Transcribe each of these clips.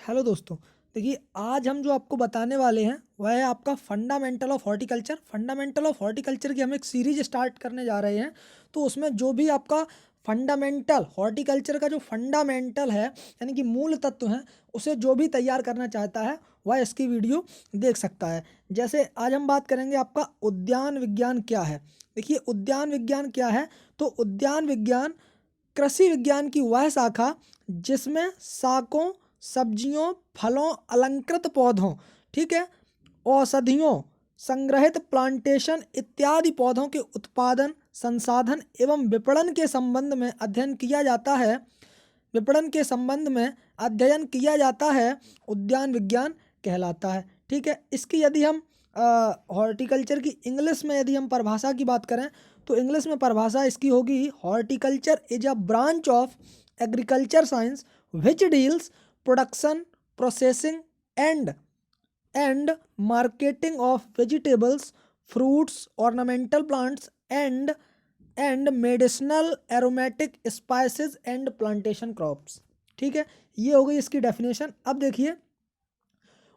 Hello दोस्तों। देखिए, आज हम जो आपको बताने वाले हैं वह है आपका fundamental of horticulture. Fundamental of horticulture की हम एक सीरीज स्टार्ट करने जा रहे हैं। तो उसमें जो भी आपका फंडामेंटल हॉर्टिकल्चर का जो फंडामेंटल है यानी कि मूल तत्व हैं, उसे जो भी तैयार करना चाहता है वह इसकी वीडियो देख सकता है। जैसे आज हम बात करेंगे आपका उद्यान विज्ञान क्या है। देखिए, उद्यान विज्ञान क्या है। तो उद्यान विज्ञान कृषि विज्ञान की वह शाखा जिसमें शाकों, सब्जियों, फलों, अलंकृत पौधों, ठीक है, औषधियों, संग्रहित प्लांटेशन इत्यादि पौधों के उत्पादन, संसाधन एवं विपणन के संबंध में अध्ययन किया जाता है। विपणन के संबंध में अध्ययन किया जाता है, उद्यान विज्ञान कहलाता है। ठीक है, इसकी यदि हम हॉर्टिकल्चर की इंग्लिश में यदि हम परिभाषा की बात करें तो इंग्लिश में परिभाषा इसकी होगी, horticulture is a branch of agriculture science which deals production, processing and marketing of vegetables, fruits, ornamental plants and medicinal aromatic spices and plantation crops. ठीक है, ये हो गई इसकी डेफिनेशन। अब देखिए,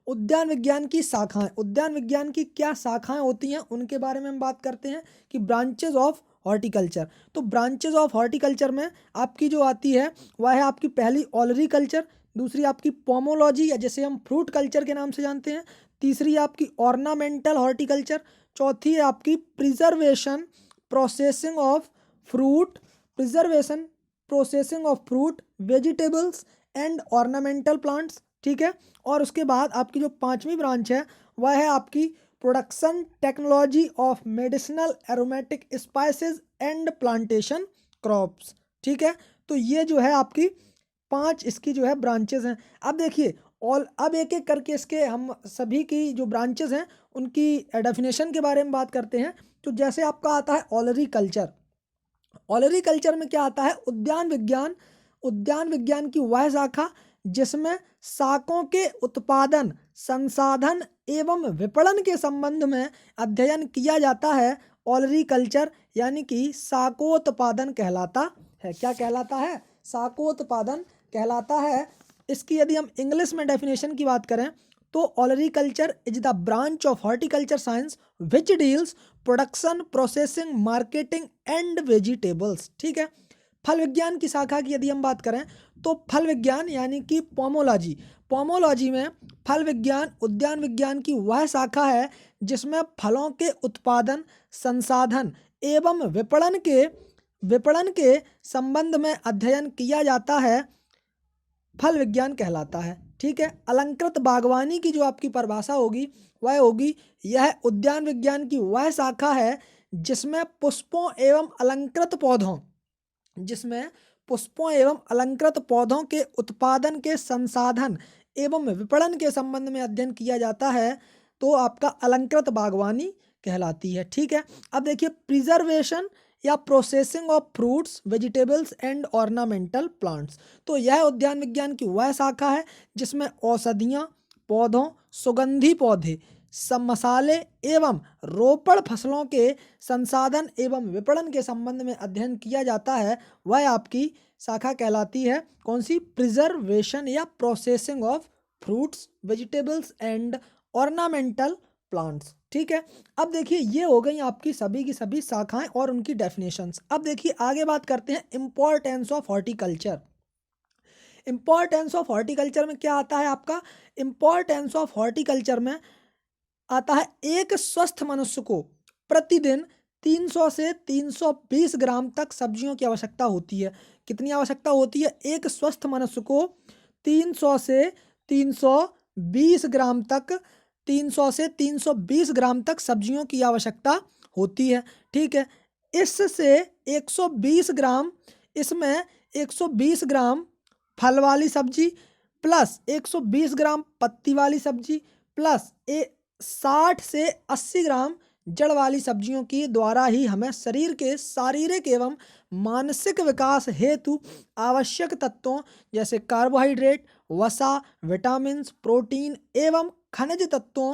उद्यान विज्ञान की शाखाएं, उद्यान विज्ञान की क्या शाखाएं होती हैं उनके बारे में हम बात करते हैं कि ब्रांचेज ऑफ हॉर्टिकल्चर। तो ब्रांचेज ऑफ हॉर्टिकल्चर में आपकी जो आती है वह है आपकी पहली ऑलरी कल्चर, दूसरी आपकी पोमोलॉजी या जिसे हम फ्रूट कल्चर के नाम से जानते हैं, तीसरी आपकी ऑर्नामेंटल हॉर्टिकल्चर, चौथी है आपकी preservation processing of fruit, preservation processing of fruit, vegetables and ornamental plants. ठीक है, और उसके बाद आपकी जो पांचवी ब्रांच है वह है आपकी production technology of medicinal aromatic spices and plantation crops. ठीक है, तो ये जो है आपकी पांच इसकी जो है ब्रांचेस हैं। अब देखिए, और अब एक एक करके इसके हम सभी की जो ब्रांचेस हैं उनकी डेफिनेशन के बारे में बात करते हैं। तो जैसे आपका आता है ऑलरी कल्चर। ऑलरी कल्चर में क्या आता है, उद्यान विज्ञान, उद्यान विज्ञान की वह शाखा जिसमें शाकों के उत्पादन, संसाधन एवं विपणन के संबंध में अध्ययन किया जाता है। ऑलरी कल्चर यानी कि शाकोत्पादन कहलाता है। क्या कहलाता है? शाकोत्पादन कहलाता है। इसकी यदि हम इंग्लिश में डेफिनेशन की बात करें तो olericulture is the branch of horticulture science which deals production, processing, marketing and vegetables. ठीक है, फल विज्ञान की शाखा की यदि हम बात करें तो फल विज्ञान यानी कि पोमोलॉजी, पोमोलॉजी में फल विज्ञान उद्यान विज्ञान की वह शाखा है जिसमें फलों के उत्पादन, संसाधन एवं विपणन के संबंध में अध्ययन किया जाता है, फल विज्ञान कहलाता है। ठीक है, अलंकृत बागवानी की जो आपकी परिभाषा होगी वह होगी, यह उद्यान विज्ञान की वह शाखा है जिसमें पुष्पों एवं अलंकृत पौधों, जिसमें पुष्पों एवं अलंकृत पौधों के उत्पादन के संसाधन एवं विपणन के संबंध में अध्ययन किया जाता है, तो आपका अलंकृत बागवानी कहलाती है। ठीक है, अब देखिए, प्रिजर्वेशन या processing of fruits, vegetables and ornamental plants. तो यह उद्यान विज्ञान की वह शाखा है जिसमें औषधियाँ, पौधों, सुगंधी पौधे, सब मसाले एवं रोपड़ फसलों के संसाधन एवं विपणन के संबंध में अध्ययन किया जाता है। वह आपकी शाखा कहलाती है कौन सी? प्रिजर्वेशन या processing of fruits, vegetables and ornamental plants. ठीक है, अब देखिए, ये हो गई आपकी सभी की सभी शाखाएं और उनकी डेफिनेशंस। अब देखिए, आगे बात करते हैं importance of horticulture. Importance of horticulture में क्या आता है आपका? इंपॉर्टेंस ऑफ हॉर्टिकल्चर में आता है एक स्वस्थ मनुष्य को प्रतिदिन 300 से 320 ग्राम तक सब्जियों की आवश्यकता होती है। कितनी आवश्यकता होती है? एक स्वस्थ मनुष्य को 300 से 320 ग्राम तक, 300 से 320 ग्राम तक सब्जियों की आवश्यकता होती है। ठीक है, इससे 120 ग्राम, इसमें 120 ग्राम फल वाली सब्जी प्लस 120 ग्राम पत्ती वाली सब्जी प्लस 60 से 80 ग्राम जड़ वाली सब्जियों की द्वारा ही हमें शरीर के शारीरिक एवं मानसिक विकास हेतु आवश्यक तत्वों जैसे कार्बोहाइड्रेट, वसा, विटामिन्स, प्रोटीन एवं खनिज तत्वों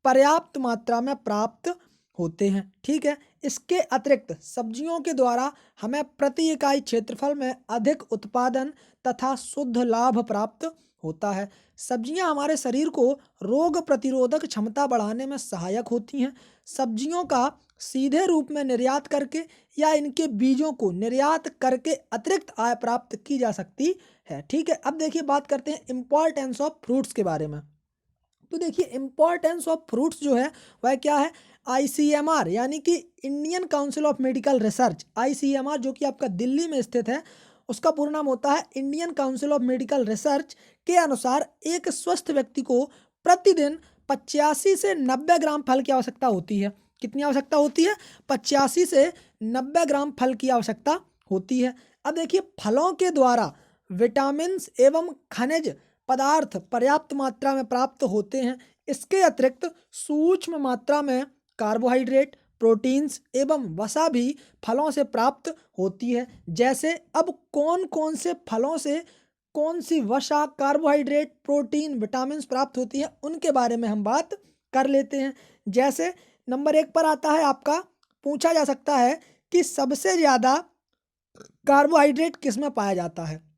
पर्याप्त मात्रा में प्राप्त होते हैं। ठीक है, इसके अतिरिक्त सब्जियों के द्वारा हमें प्रति इकाई क्षेत्रफल में अधिक उत्पादन तथा शुद्ध लाभ प्राप्त होता है। सब्जियां हमारे शरीर को रोग प्रतिरोधक क्षमता बढ़ाने में सहायक होती हैं। सब्जियों का सीधे रूप में निर्यात करके या इनके बीजों को निर्यात करके अतिरिक्त आय प्राप्त की जा सकती है। ठीक है, अब देखिए बात करते हैं इम्पोर्टेंस ऑफ फ्रूट्स के बारे में। तो देखिए इम्पोर्टेंस ऑफ फ्रूट्स जो है वह क्या है, आईसीएमआर यानी कि Indian council of medical research, ICMR जो कि आपका दिल्ली में स्थित है, उसका पूरा नाम होता है Indian council of medical research के अनुसार एक स्वस्थ व्यक्ति को प्रतिदिन 85 से 90 ग्राम फल की आवश्यकता होती है। कितनी आवश्यकता होती है? 85 से 90 ग्राम फल की आवश्यकता होती है। अब देखिए फलों के द्वारा विटामिन एवं खनिज पदार्थ पर्याप्त मात्रा में प्राप्त होते हैं। इसके अतिरिक्त सूक्ष्म मात्रा में कार्बोहाइड्रेट, प्रोटीन्स एवं वसा भी फलों से प्राप्त होती है। जैसे अब कौन कौन से फलों से कौन सी वसा, कार्बोहाइड्रेट, प्रोटीन, विटामिन प्राप्त होती है उनके बारे में हम बात कर लेते हैं। जैसे नंबर 1 पर आता है आपका, पूछा जा सकता है कि सबसे ज़्यादा कार्बोहाइड्रेट किस में पाया जाता है?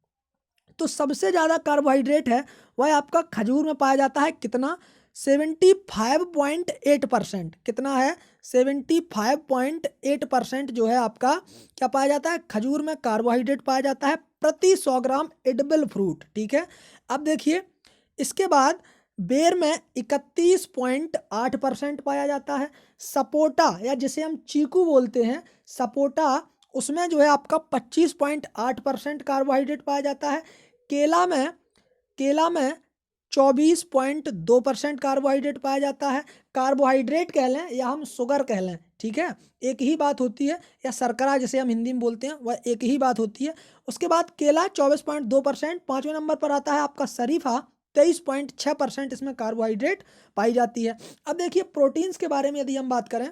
तो सबसे ज़्यादा कार्बोहाइड्रेट है वह आपका खजूर में पाया जाता है। कितना? 75.8%। कितना है? 75.8% जो है आपका क्या पाया जाता है? खजूर में कार्बोहाइड्रेट पाया जाता है प्रति 100 ग्राम एडिबल फ्रूट। ठीक है, अब देखिए इसके बाद बेर में 31.8% पाया जाता है। सपोटा या जिसे हम चीकू बोलते हैं, सपोटा, उसमें जो है आपका 25.8% कार्बोहाइड्रेट पाया जाता है। केला में 24.2% कार्बोहाइड्रेट पाया जाता है। कार्बोहाइड्रेट कह लें या हम शुगर कह लें, ठीक है, एक ही बात होती है, या शर्करा जिसे हम हिंदी में बोलते हैं, वह एक ही बात होती है। उसके बाद केला 24.2%। 5वें नंबर पर आता है आपका शरीफा, 23.6% इसमें कार्बोहाइड्रेट पाई जाती है। अब देखिए प्रोटीन्स के बारे में यदि हम बात करें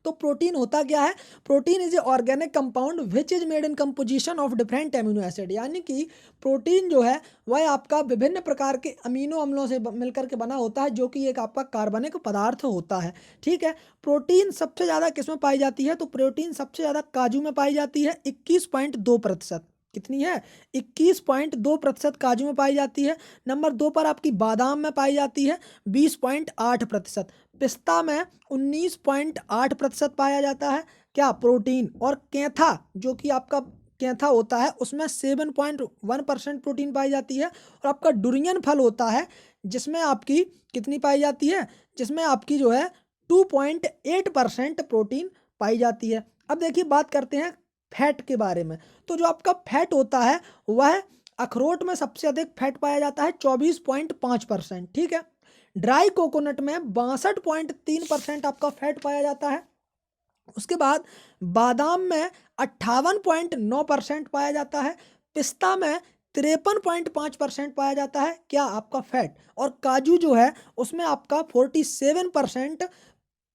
तो प्रोटीन होता क्या है? Protein is a organic compound which is made in composition of different amino acid. यानी कि प्रोटीन जो है वह आपका विभिन्न प्रकार के अमीनो अम्लों से मिलकर के बना होता है, जो कि एक आपका कार्बनिक पदार्थ होता है। ठीक है, प्रोटीन सबसे ज़्यादा किस में पाई जाती है? तो प्रोटीन सबसे ज़्यादा काजू में पाई जाती है, 21.2%। कितनी है? 21.2% काजू में पाई जाती है। नंबर 2 पर आपकी बादाम में पाई जाती है, 20.8%। पिस्ता में 19.8% पाया जाता है क्या? प्रोटीन। और केंथा, जो कि आपका केंथा होता है, उसमें 7.1% प्रोटीन पाई जाती है। और आपका डुरियन फल होता है जिसमें आपकी कितनी पाई जाती है? जिसमें आपकी जो है 2.8% प्रोटीन पाई जाती है। अब देखिए बात करते हैं फैट के बारे में। तो जो आपका फैट होता है वह अखरोट में सबसे अधिक फैट पाया जाता है, 24.5%। ठीक है, ड्राई कोकोनट में 62.3% आपका फैट पाया जाता है। उसके बाद बादाम में 58.9% पाया जाता है। पिस्ता में 53.5% पाया जाता है क्या? आपका फैट। और काजू जो है उसमें आपका 47%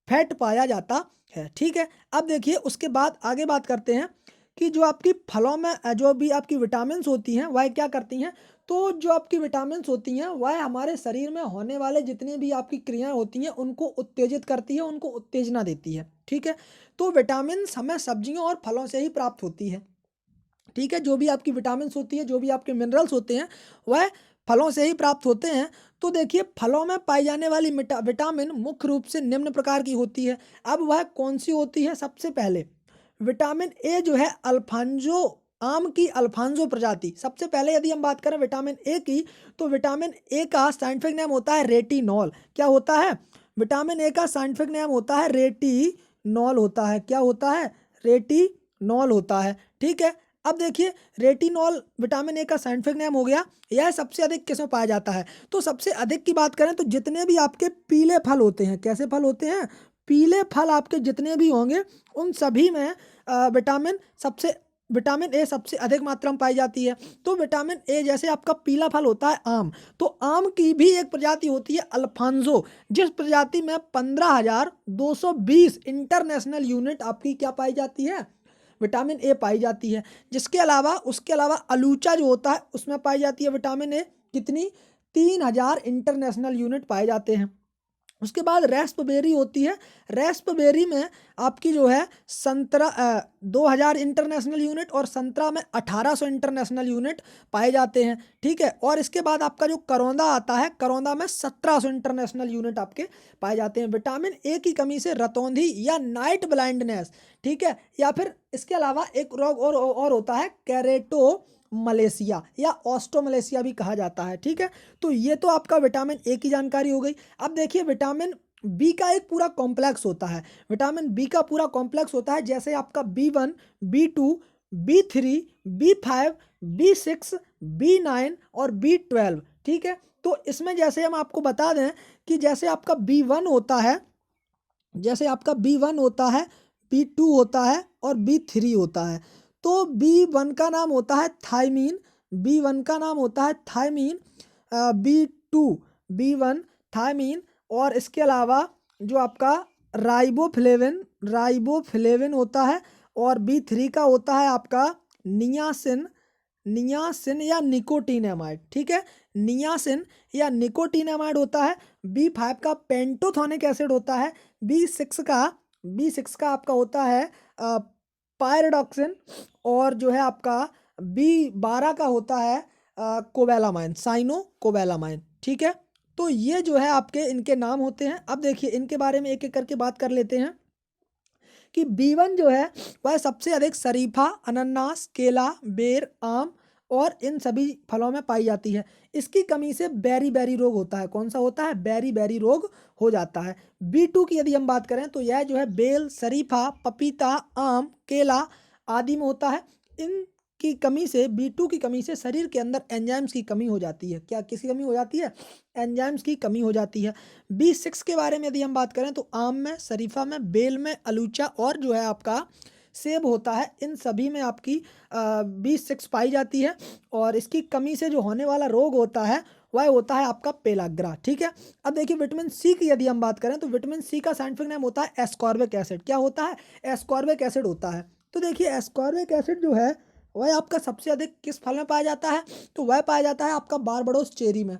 फैट पाया जाता है। ठीक है, अब देखिए उसके बाद आगे बात करते हैं कि जो आपकी फलों में जो भी आपकी विटामिन्स होती हैं वह क्या करती हैं? तो जो आपकी विटामिन्स होती हैं वह हमारे शरीर में होने वाले जितनी भी आपकी क्रियाएं होती हैं उनको उत्तेजित करती है, उनको उत्तेजना देती है। ठीक है, तो विटामिन्स हमें सब्जियों और फलों से ही प्राप्त होती है। ठीक है, जो भी आपकी विटामिन्स होती है, जो भी आपके मिनरल्स होते हैं वह फलों से ही प्राप्त होते हैं। तो देखिए फलों में पाई जाने वाली विटामिन मुख्य रूप से निम्न प्रकार की होती है। अब वह कौन सी होती है? सबसे पहले विटामिन ए जो है अल्फांजो, आम की अल्फांजो प्रजाति। सबसे पहले यदि हम बात करें विटामिन ए की, तो विटामिन ए का साइंटिफिक नेम होता है रेटिनॉल। क्या होता है? विटामिन ए का साइंटिफिक नेम होता है रेटिनॉल होता है। क्या होता है? रेटिनॉल होता है। ठीक है, अब देखिए रेटिनॉल विटामिन ए का साइंटिफिक नेम हो गया। यह सबसे अधिक किस में पाया जाता है? तो सबसे अधिक की बात करें तो जितने भी आपके पीले फल होते हैं, कैसे फल होते हैं? पीले फल आपके जितने भी होंगे उन सभी में विटामिन ए सबसे अधिक मात्रा में पाई जाती है। तो विटामिन ए, जैसे आपका पीला फल होता है आम, तो आम की भी एक प्रजाति होती है अल्फांजो, जिस प्रजाति में 15,220 इंटरनेशनल यूनिट आपकी क्या पाई जाती है? विटामिन ए पाई जाती है। जिसके अलावा उसके अलावा अलूचा जो होता है उसमें पाई जाती है विटामिन ए, कितनी? 3,000 इंटरनेशनल यूनिट पाए जाते हैं। उसके बाद रेस्पबेरी होती है। रेस्पबेरी में आपकी जो है संतरा 2000 इंटरनेशनल यूनिट और संतरा में 1800 इंटरनेशनल यूनिट पाए जाते हैं, ठीक है। और इसके बाद आपका जो करौंदा आता है, करौंदा में 1700 इंटरनेशनल यूनिट आपके पाए जाते हैं। विटामिन ए की कमी से रतौंधी या नाइट ब्लाइंडनेस, ठीक है, या फिर इसके अलावा एक रोग और होता है कैरेटो मलेशिया या ऑस्टोमलेशिया भी कहा जाता है, ठीक है। तो ये तो आपका विटामिन ए की जानकारी हो गई। अब देखिए विटामिन बी का एक पूरा कॉम्प्लेक्स होता है। विटामिन बी का पूरा कॉम्प्लेक्स होता है, जैसे आपका B1, B2, B3, B5, B6, B9 और B12, ठीक है। तो इसमें जैसे हम आपको बता दें कि जैसे आपका B1 होता है, जैसे आपका B1 होता है, B2 होता है और B3 होता है। तो B1 का नाम होता है थायमीन, B1 का नाम होता है थायमीन, B2 B1 थायमीन, और इसके अलावा जो आपका राइबोफ्लेविन, राइबोफ्लेविन होता है, और B3 का होता है आपका नियासिन, नियासिन या निकोटीनेमाइड, ठीक है, नियासिन या निकोटीनेमाइड होता है। B5 का पेंटोथोनिक एसिड होता है। B6 का आपका होता है पायरोडॉक्सिन, और जो है आपका B12 का होता है कोबैलामाइन, साइनो कोबैलामाइन, ठीक है। तो ये जो है आपके इनके नाम होते हैं। अब देखिए इनके बारे में एक एक करके बात कर लेते हैं कि B1 जो है वह सबसे अधिक शरीफा, अनानास, केला, बेर, आम और इन सभी फलों में पाई जाती है। इसकी कमी से बेरी बेरी रोग होता है। कौन सा होता है? बेरी बेरी रोग हो जाता है। B2 की यदि हम बात करें तो यह जो है बेल, शरीफा, पपीता, आम, केला आदि में होता है। इनकी कमी से, B2 की कमी से शरीर के अंदर एंजाइम्स की कमी हो जाती है। क्या किसकी कमी हो जाती है? एंजाइम्स की कमी हो जाती है। B6 के बारे में यदि हम बात करें तो आम में, शरीफा में, बेल में, अलूचा और जो है आपका सेब होता है, इन सभी में आपकी B6 पाई जाती है। और इसकी कमी से जो होने वाला रोग होता है वह होता है आपका पेलाग्रा, ठीक है। अब देखिए विटामिन सी की यदि हम बात करें तो विटामिन सी का साइंटिफिक नेम होता है एस्कॉर्बिक एसिड। क्या होता है? एस्कॉर्बिक एसिड होता है। तो देखिए एस्कॉर्बिक एसिड जो है वह आपका सबसे अधिक किस फल में पाया जाता है? तो वह पाया जाता है आपका बारबडोस चेरी में।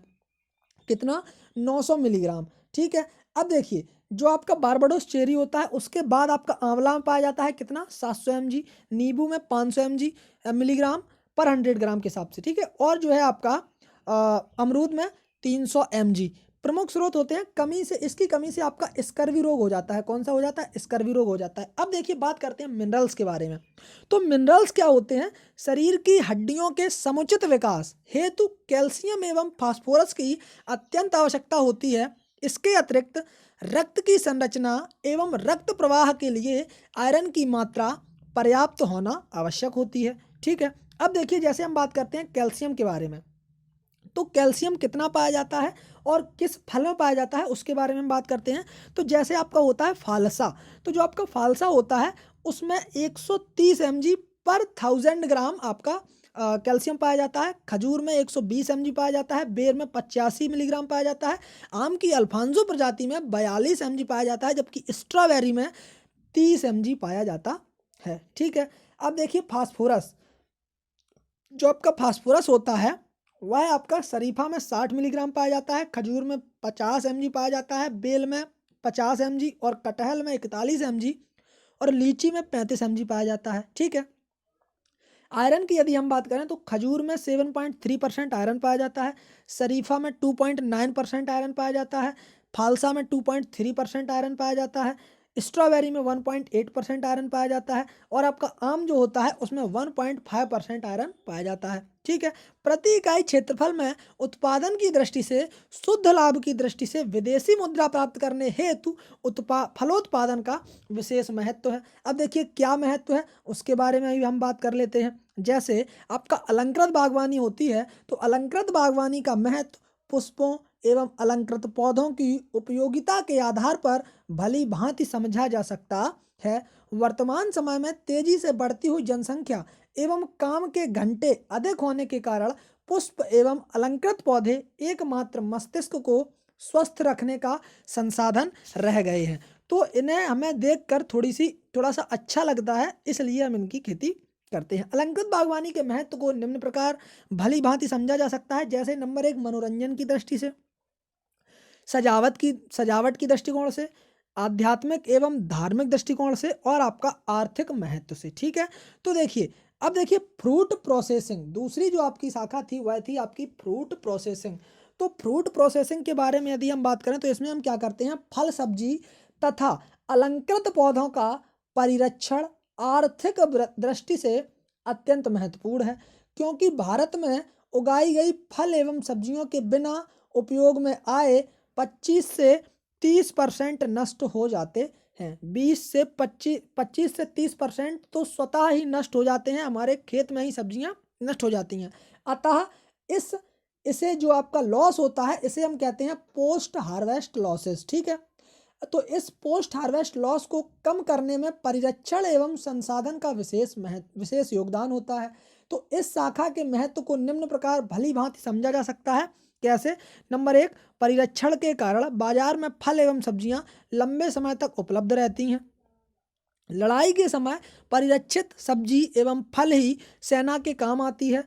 कितना? 900 मिलीग्राम, ठीक है। अब देखिए जो आपका बारबाडोस चेरी होता है उसके बाद आपका आंवला में पाया जाता है कितना? 700 mg, नींबू में 500 mg मिलीग्राम पर 100 ग्राम के हिसाब से, ठीक है। और जो है आपका अमरूद में 300 mg। प्रमुख स्रोत होते हैं कमी से, इसकी कमी से आपका स्कर्वी रोग हो जाता है। कौन सा हो जाता है? स्कर्वी रोग हो जाता है। अब देखिए बात करते हैं मिनरल्स के बारे में। तो मिनरल्स क्या होते हैं? शरीर की हड्डियों के समुचित विकास हेतु कैल्शियम एवं फास्फोरस की अत्यंत आवश्यकता होती है। इसके अतिरिक्त रक्त की संरचना एवं रक्त प्रवाह के लिए आयरन की मात्रा पर्याप्त होना आवश्यक होती है, ठीक है। अब देखिए जैसे हम बात करते हैं कैल्शियम के बारे में, तो कैल्शियम कितना पाया जाता है और किस फल में पाया जाता है उसके बारे में हम बात करते हैं। तो जैसे आपका होता है फालसा, तो जो आपका फालसा होता है उसमें 130 mg पर 1000 ग्राम आपका कैल्शियम पाया जाता है। खजूर में 120 mg पाया जाता है। बेर में 85 मिलीग्राम पाया जाता है। आम की अल्फांसो प्रजाति में 42 mg पाया जाता है, जबकि स्ट्रॉबेरी में 30 mg पाया जाता है, ठीक है। अब देखिए फास्फोरस, जो आपका फास्फोरस होता है वह आपका शरीफा में 60 मिलीग्राम पाया जाता है, खजूर में 50 mg पाया जाता है, बेल में 50 mg और कटहल में 41 mg और लीची में 35 mg पाया जाता है, ठीक है। आयरन की यदि हम बात करें तो खजूर में 7.3% आयरन पाया जाता है, शरीफा में 2.9% आयरन पाया जाता है, फालसा में 2.3% आयरन पाया जाता है, स्ट्रॉबेरी में 1.8% आयरन पाया जाता है और आपका आम जो होता है उसमें 1.5% आयरन पाया जाता है, ठीक है। प्रति इकाई क्षेत्रफल में उत्पादन की दृष्टि से, शुद्ध लाभ की दृष्टि से विदेशी मुद्रा प्राप्त करने हेतु फलोत्पादन का विशेष महत्व है। अब देखिए क्या महत्व है उसके बारे में भी हम बात कर लेते हैं। जैसे आपका अलंकृत बागवानी होती है, तो अलंकृत बागवानी का महत्व पुष्पों एवं अलंकृत पौधों की उपयोगिता के आधार पर भली भांति समझा जा सकता है। वर्तमान समय में तेजी से बढ़ती हुई जनसंख्या एवं काम के घंटे अधिक होने के कारण पुष्प एवं अलंकृत पौधे एकमात्र मस्तिष्क को स्वस्थ रखने का संसाधन रह गए हैं। तो इन्हें हमें देखकर थोड़ा सा अच्छा लगता है, इसलिए हम इनकी खेती करते हैं। अलंकृत बागवानी के महत्व को निम्न प्रकार भली भांति समझा जा सकता है। जैसे नंबर 1 मनोरंजन की दृष्टि से, सजावट की दृष्टिकोण से, आध्यात्मिक एवं धार्मिक दृष्टिकोण से और आपका आर्थिक महत्व से। ठीक है, तो देखिए अब देखिए फ्रूट प्रोसेसिंग, दूसरी जो आपकी शाखा थी वह थी आपकी फ्रूट प्रोसेसिंग। तो फ्रूट प्रोसेसिंग के बारे में यदि हम बात करें तो इसमें हम क्या करते हैं, फल सब्जी तथा अलंकृत पौधों का परिरक्षण आर्थिक दृष्टि से अत्यंत महत्वपूर्ण है, क्योंकि भारत में उगाई गई फल एवं सब्जियों के बिना उपयोग में आए 25 से 30% नष्ट हो जाते हैं। 25 से 30% तो स्वतः ही नष्ट हो जाते हैं, हमारे खेत में ही सब्जियां नष्ट हो जाती हैं। अतः इसे जो आपका लॉस होता है इसे हम कहते हैं पोस्ट हार्वेस्ट लॉसेस। ठीक है, तो इस पोस्ट हार्वेस्ट लॉस को कम करने में परिरक्षण एवं संसाधन का विशेष योगदान होता है। तो इस शाखा के महत्व को निम्न प्रकार भली भांति समझा जा सकता है। कैसे? नंबर 1, परिरक्षण के कारण बाजार में फल एवं सब्जियां लंबे समय तक उपलब्ध रहती हैं। लड़ाई के समय परिरक्षित सब्जी एवं फल ही सेना के काम आती है।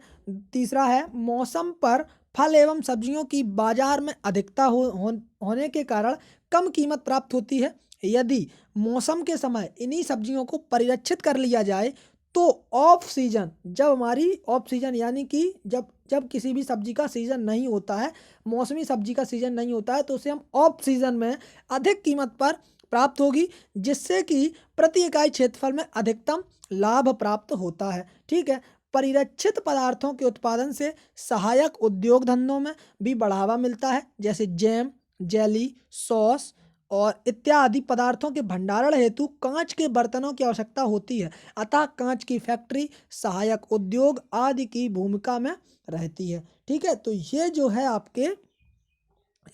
तीसरा है, मौसम पर फल एवं सब्जियों की बाजार में अधिकता होने के कारण कम कीमत प्राप्त होती है। यदि मौसम के समय इन्हीं सब्जियों को परिरक्षित कर लिया जाए तो ऑफ सीजन, जब हमारी ऑफ सीजन यानी कि जब किसी भी सब्जी का सीजन नहीं होता है, मौसमी सब्जी का सीजन नहीं होता है, तो उसे हम ऑफ सीजन में अधिक कीमत पर प्राप्त होगी, जिससे कि प्रति इकाई क्षेत्रफल में अधिकतम लाभ प्राप्त होता है। ठीक है, परिरक्षित पदार्थों के उत्पादन से सहायक उद्योग धंधों में भी बढ़ावा मिलता है, जैसे जैम, जेली, सॉस और इत्यादि पदार्थों के भंडारण हेतु कांच के बर्तनों की आवश्यकता होती है। अतः कांच की फैक्ट्री, सहायक उद्योग आदि की भूमिका में रहती है। ठीक है, तो ये जो है आपके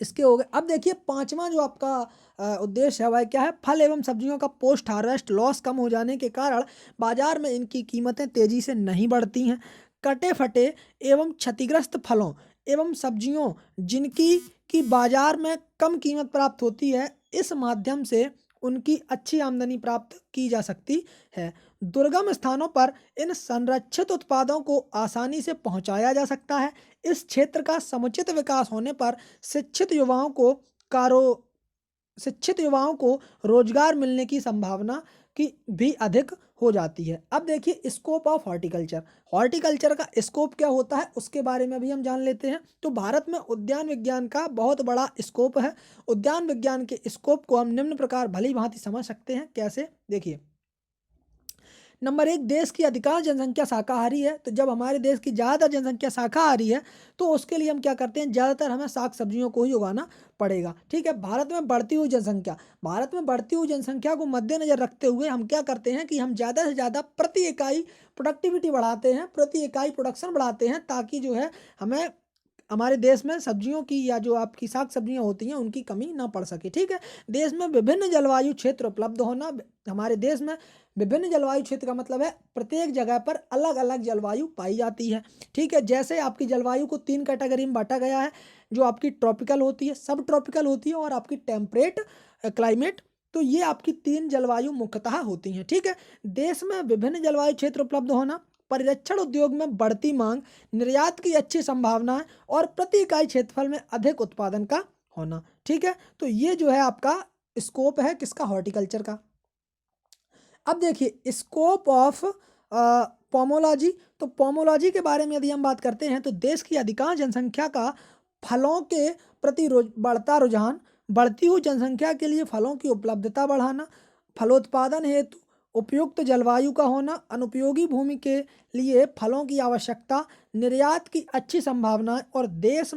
इसके हो गए। अब देखिए पांचवा जो आपका उद्देश्य है वह क्या है, फल एवं सब्जियों का पोस्ट हार्वेस्ट लॉस कम हो जाने के कारण बाजार में इनकी कीमतें तेजी से नहीं बढ़ती हैं। कटे फटे एवं क्षतिग्रस्त फलों एवं सब्जियों जिनकी की बाजार में कम कीमत प्राप्त होती है, इस माध्यम से उनकी अच्छी आमदनी प्राप्त की जा सकती है। दुर्गम स्थानों पर इन संरक्षित उत्पादों को आसानी से पहुंचाया जा सकता है। इस क्षेत्र का समुचित विकास होने पर शिक्षित युवाओं को रोजगार मिलने की संभावना की भी अधिक हो जाती है। अब देखिए स्कोप ऑफ हॉर्टिकल्चर, हॉर्टिकल्चर का स्कोप क्या होता है उसके बारे में भी हम जान लेते हैं। तो भारत में उद्यान विज्ञान का बहुत बड़ा स्कोप है। उद्यान विज्ञान के स्कोप को हम निम्न प्रकार भली भांति समझ सकते हैं। कैसे? देखिए, नंबर 1, देश की अधिकांश जनसंख्या शाकाहारी है। तो जब हमारे देश की ज़्यादातर जनसंख्या शाकाहारी है तो उसके लिए हम क्या करते हैं, ज़्यादातर हमें साग सब्जियों को ही उगाना पड़ेगा। ठीक है, भारत में बढ़ती हुई जनसंख्या को मद्देनजर रखते हुए हम क्या करते हैं कि हम ज़्यादा से ज़्यादा प्रति इकाई प्रोडक्टिविटी बढ़ाते हैं, प्रति इकाई प्रोडक्शन बढ़ाते हैं, ताकि जो है हमें हमारे देश में सब्जियों की या जो आपकी साग सब्जियां होती हैं उनकी कमी ना पड़ सके। ठीक है, देश में विभिन्न जलवायु क्षेत्र उपलब्ध होना, हमारे देश में विभिन्न जलवायु क्षेत्र का मतलब है प्रत्येक जगह पर अलग अलग जलवायु पाई जाती है। ठीक है, जैसे आपकी जलवायु को 3 कैटेगरी में बांटा गया है, जो आपकी ट्रॉपिकल होती है, सब ट्रॉपिकल होती है और आपकी टेम्परेट क्लाइमेट। तो ये आपकी 3 जलवायु मुख्यतः होती हैं। ठीक है, देश में विभिन्न जलवायु क्षेत्र उपलब्ध होना, परिरक्षण उद्योग में बढ़ती मांग, निर्यात की अच्छी संभावना है और प्रति इकाई क्षेत्रफल में अधिक उत्पादन का होना। ठीक है, तो ये जो है आपका स्कोप है किसका, हॉर्टिकल्चर का। अब देखिए स्कोप ऑफ पोमोलॉजी, तो पोमोलॉजी के बारे में यदि हम बात करते हैं तो देश की अधिकांश जनसंख्या का फलों के प्रति बढ़ता रुझान, बढ़ती हुई जनसंख्या के लिए फलों की उपलब्धता बढ़ाना, फलोत्पादन हेतु उपयुक्त जलवायु का होना, अनुपयोगी भूमि के लिए फलों की आवश्यकता, निर्यात की अच्छी संभावना और देश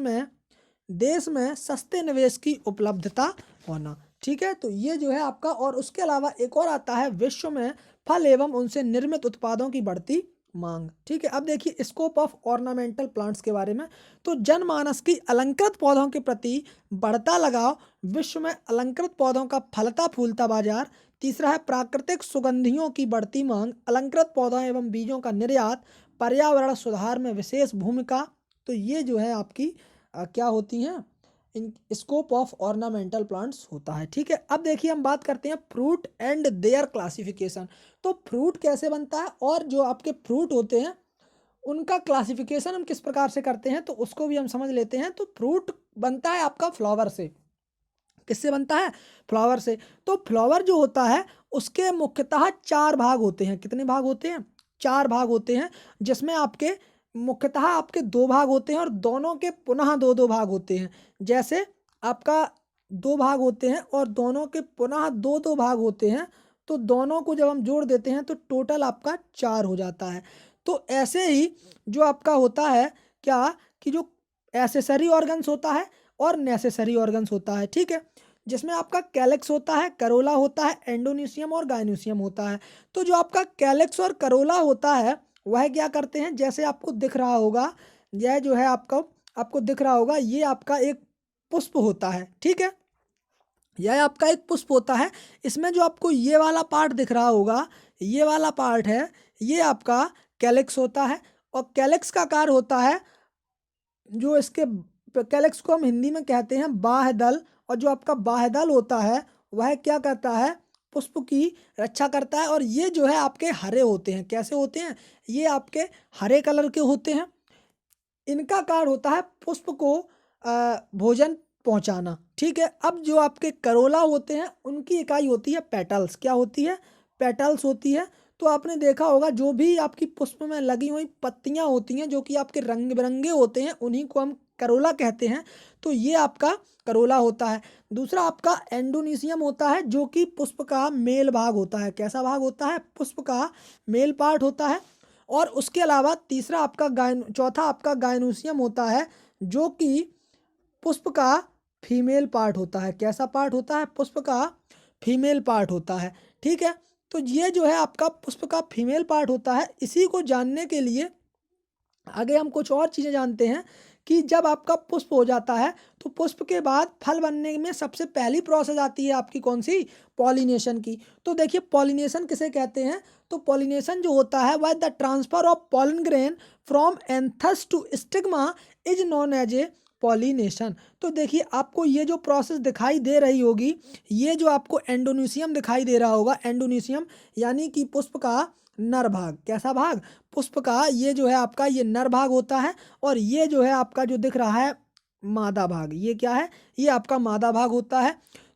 में सस्ते निवेश की उपलब्धता होना। ठीक है, तो ये जो है आपका, और उसके अलावा एक और आता है विश्व में फल एवं उनसे निर्मित उत्पादों की बढ़ती मांग। ठीक है, अब देखिए स्कोप ऑफ ऑर्नामेंटल प्लांट्स के बारे में। तो जनमानस की अलंकृत पौधों के प्रति बढ़ता लगाव, विश्व में अलंकृत पौधों का फलता फूलता बाजार। तीसरा है प्राकृतिक सुगंधियों की बढ़ती मांग, अलंकृत पौधों एवं बीजों का निर्यात, पर्यावरण सुधार में विशेष भूमिका। तो ये जो है आपकी क्या होती हैं, in scope of ornamental plants होता है। ठीक है, अब देखिए हम बात करते हैं फ्रूट एंड देयर क्लासिफिकेशन। तो फ्रूट कैसे बनता है और जो आपके फ्रूट होते हैं उनका क्लासिफिकेशन हम किस प्रकार से करते हैं, तो उसको भी हम समझ लेते हैं। तो फ्रूट बनता है आपका फ्लावर से। किससे बनता है? फ्लावर से। तो फ्लावर जो होता है उसके मुख्यतः 4 भाग होते हैं। कितने भाग होते हैं? 4 भाग होते हैं, जिसमें आपके मुख्यतः आपके 2 भाग होते हैं और दोनों के पुनः 2-2 भाग होते हैं। जैसे आपका 2 भाग होते हैं और दोनों के पुनः 2-2 भाग होते हैं, तो दोनों को जब हम जोड़ देते हैं तो टोटल आपका 4 हो जाता है। तो ऐसे ही जो आपका होता है क्या, कि जो एक्सेसरी ऑर्गन्स होता है और नेसेसरी ऑर्गन्स होता है, ठीक है? जिसमें आपका कैलेक्स होता है, करोला होता है, एंडोनीशियम और गाइनोसियम होता है। तो जो आपका कैलेक्स और करोला होता है वह क्या करते हैं, जैसे आपको दिख रहा होगा, यह जो है आपको दिख रहा होगा, ये आपका एक पुष्प होता है, ठीक है? यह आपका एक पुष्प होता है। इसमें जो आपको ये वाला पार्ट दिख रहा होगा, ये वाला पार्ट है, ये आपका कैलेक्स होता है। और कैलेक्स का कार्य होता है, जो इसके कैलेक्स को हम हिंदी में कहते हैं बाह्यदल, और जो आपका बाह्यदल होता है वह क्या करता है, पुष्प की रक्षा करता है। और ये जो है आपके हरे होते हैं। कैसे होते हैं? ये आपके हरे कलर के होते हैं। इनका कार्य होता है पुष्प को भोजन पहुंचाना, ठीक है? अब जो आपके करोला होते हैं उनकी इकाई होती है पेटल्स। क्या होती है? पेटल्स होती है। तो आपने देखा होगा जो भी आपकी पुष्प में लगी हुई पत्तियां होती हैं जो कि आपके रंग बिरंगे होते हैं, उन्हीं को हम करोला कहते हैं। तो ये आपका करोला होता है। दूसरा आपका एंडोनीशियम होता है, जो कि पुष्प का मेल भाग होता है। कैसा भाग होता है? पुष्प का मेल पार्ट होता है। और उसके अलावा चौथा आपका गाइनोसियम होता है, जो कि पुष्प का फीमेल पार्ट होता है। कैसा पार्ट होता है? पुष्प का फीमेल पार्ट होता है, ठीक है? तो ये जो है आपका पुष्प का फीमेल पार्ट होता है। इसी को जानने के लिए आगे हम कुछ और चीज़ें जानते हैं कि जब आपका पुष्प हो जाता है तो पुष्प के बाद फल बनने में सबसे पहली प्रोसेस आती है आपकी कौन सी? पॉलिनेशन की। तो देखिए पॉलिनेशन किसे कहते हैं? तो पॉलिनेशन जो होता है वह the transfer of pollen grain from anthers to stigma is known as a pollination. तो देखिए आपको ये जो प्रोसेस दिखाई दे रही होगी, ये जो आपको एंडोनीशियम दिखाई दे रहा होगा, एंडोनीशियम यानी कि पुष्प का नर भाग। कैसा भाग? पुष्प का ये जो है आपका ये नर भाग होता है। और ये जो है आपका जो दिख रहा है मादा भाग, ये क्या है? ये आपका मादा भाग होता है।